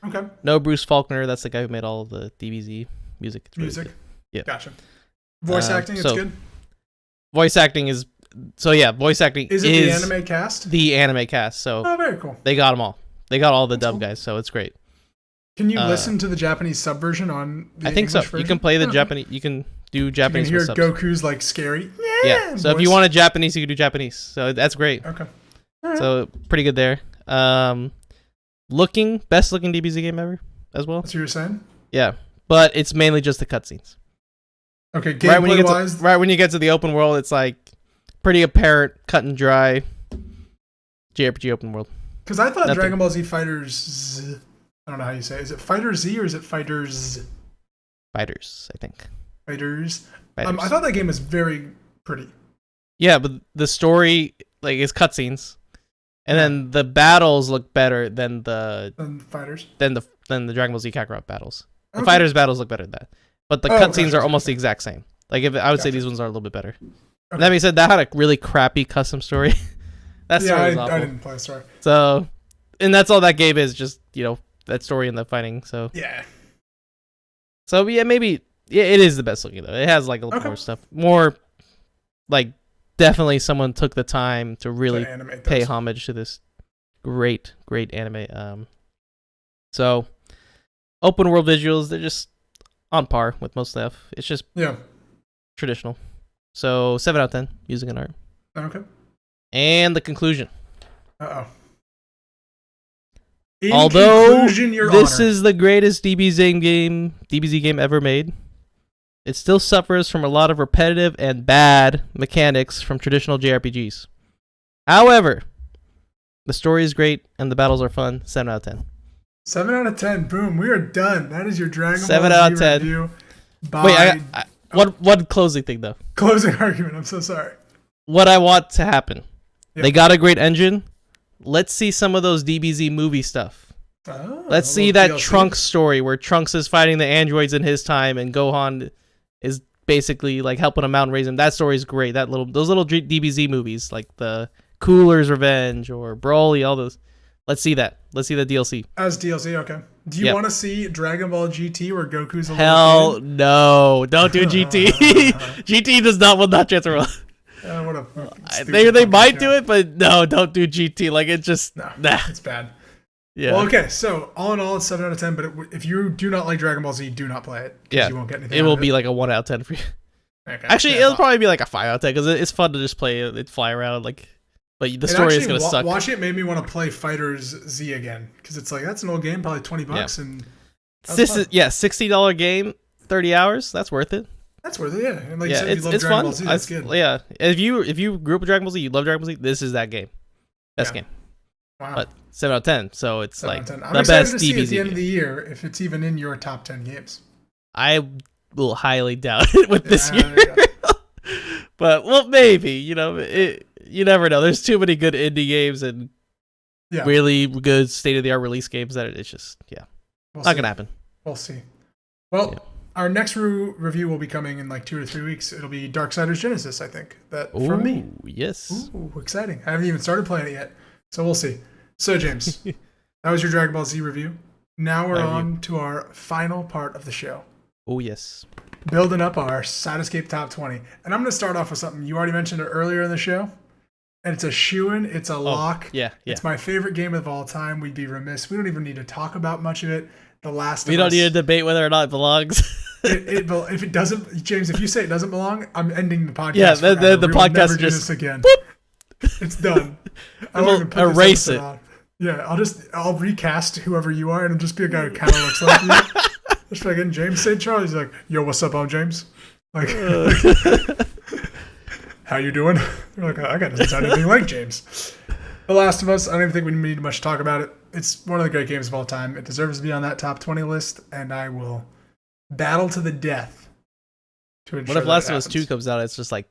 okay. No Bruce Faulkner, that's the guy who made all of the DBZ music. It's music? Really yeah. Gotcha. Voice acting, it's good? Voice acting is... voice acting is the anime cast? The anime cast, so... Oh, very cool. They got them all. They got all the dub guys, so it's great. Can you listen to the Japanese sub version on the I think English so. version? You can play the Japanese... You can do Japanese you can hear subs. Goku's like scary. Yeah. So if you wanted Japanese, you can do Japanese. So that's great. Okay. Right. So pretty good there. Best looking DBZ game ever as well. That's what you're saying? Yeah. But it's mainly just the cutscenes. Okay, gameplay-wise... Right when you get to the open world, it's like pretty apparent, cut and dry JRPG open world. Because I thought Dragon Ball Z Fighters... I don't know how you say it. Is it Fighter Z or is it Fighters? Fighters, I think. Fighters. I thought that game was very pretty. Yeah, but the story like is cutscenes, and then the battles look better than the Fighters. Than than the Dragon Ball Z Kakarot battles. The Okay. fighters battles look better than that, but the cutscenes are almost the exact same. Like I would say these ones are a little bit better. Okay. That being said, that had a really crappy custom story. That story was awful. I didn't play story. So, and that's all that game is, just that story and the fighting. So yeah. So yeah, maybe it is the best looking though. It has like a little more stuff, more like definitely someone took the time to really pay homage to this great anime. So open world visuals, they're just on par with most stuff. It's just traditional. So 7 out of 10 music and art. Okay. And the conclusion. Although this is the greatest DBZ game ever made, it still suffers from a lot of repetitive and bad mechanics from traditional JRPGs. However, the story is great and the battles are fun. 7 out of 10. 7 out of 10. Boom. We are done. That is your Dragon Ball 7 out of 10. review. Wait, one closing thing though. Closing argument. I'm so sorry. What I want to happen. Yep. They got a great engine. Let's see some of those DBZ movie stuff. Let's see that DLC. Trunks story where Trunks is fighting the androids in his time and Gohan is basically like helping him out and raising him. That story is great. Those little DBZ movies like the Cooler's Revenge or Broly, all those. Let's see that. Let's see the DLC. As DLC, okay. Do you want to see Dragon Ball GT where Goku's a Hell no. Don't do GT. GT does not want that transfer. They might do it, but no, don't do GT. Like it just it's bad. Yeah. Well, okay. So all in all, it's 7 out of 10. But if you do not like Dragon Ball Z, do not play it. Yeah, you won't get anything. It will be like a 1 out of 10 for you. Okay. Actually, it'll probably be like a 5 out of 10 because it's fun to just play it, fly around like. But the story is gonna suck. Watching it made me want to play Fighters Z again because it's like that's an old game, probably $20, and $60 game, 30 hours. That's worth it. That's worth it, yeah. And like you said, if you love Dragon Ball Z, that's good. Yeah, if you grew up with Dragon Ball Z, you love Dragon Ball Z, this is that game. Best game. Wow. But 7 out of 10, so it's like the I'm best to see DBZ at the end of the year if it's even in your top 10 games. I will highly doubt it with this year. But, well, maybe. You never know. There's too many good indie games and really good state-of-the-art release games that it's just, not going to happen. We'll see. Well, our next review will be coming in like 2 or 3 weeks. It'll be Darksiders Genesis, I think. From me. Yes. Ooh, exciting. I haven't even started playing it yet. So we'll see. So, James, that was your Dragon Ball Z review. Now we're on to our final part of the show. Oh, yes. Building up our Side Escape Top 20. And I'm going to start off with something. You already mentioned it earlier in the show. And it's a shoo-in. It's a lock. Yeah. It's my favorite game of all time. We'd be remiss. We don't even need to talk about much of it. We don't need to debate whether or not it belongs. If it doesn't, James, if you say it doesn't belong, I'm ending the podcast. Yeah, the podcast will just do this again. Boop. It's done. I won't erase it. Yeah, I'll recast whoever you are, and it'll just be a guy who kind of looks like you. Just like James St. Charles. He's like, "Yo, what's up? I'm James." Like, how you doing? You're like, "I got doesn't sound anything like James." The Last of Us. I don't even think we need much to talk about it. It's one of the great games of all time. It deserves to be on that top 20 list, and I will battle to the death to ensure. What if Last of Us 2 comes out? It's just like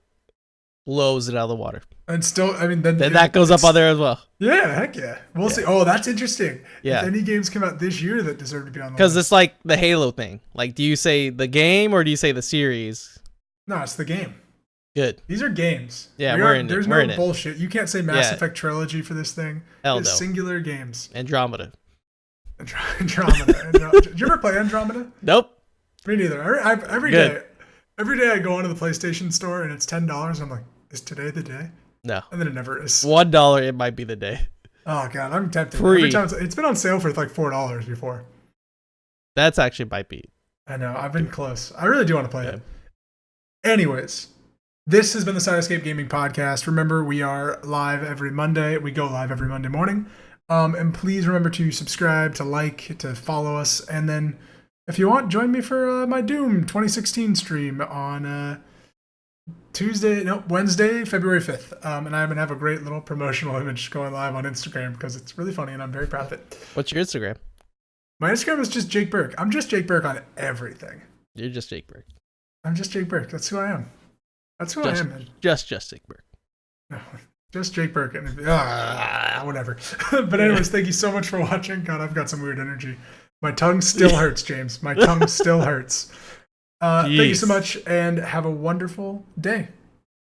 blows it out of the water. And still, I mean, then that goes up on there as well. Yeah, heck yeah. We'll see. Oh, that's interesting. Yeah. If any games come out this year that deserve to be on the list. Because it's like the Halo thing. Like, do you say the game or do you say the series? No, it's the game. Good. These are games. Yeah, there's no bullshit. You can't say Mass Effect Trilogy for this thing. It's singular games. Andromeda. Andromeda. Did you ever play Andromeda? Nope. Me neither. Every day I go onto the PlayStation store and it's $10. And I'm like, is today the day? No. And then it never is. $1, it might be the day. Oh god, I'm tempted. Free. Every time it's been on sale for like $4 before. That's actually might be. I know. I've been close. I really do want to play it. Anyways, this has been the Side Escape Gaming Podcast. Remember, we are live every Monday. We go live every Monday morning. And please remember to subscribe, to like, to follow us, and then if you want, join me for my Doom 2016 stream on Wednesday, February 5th. And I'm going to have a great little promotional image going live on Instagram because it's really funny and I'm very proud of it. What's your Instagram? My Instagram is just Jake Burke. I'm just Jake Burke on everything. You're just Jake Burke. I'm just Jake Burke. That's who I am. That's who I am, man. Just Jake Burke. No, just Jake Burke. And whatever. But anyways, thank you so much for watching. God, I've got some weird energy. My tongue still hurts, James. My tongue still hurts. Thank you so much, and have a wonderful day.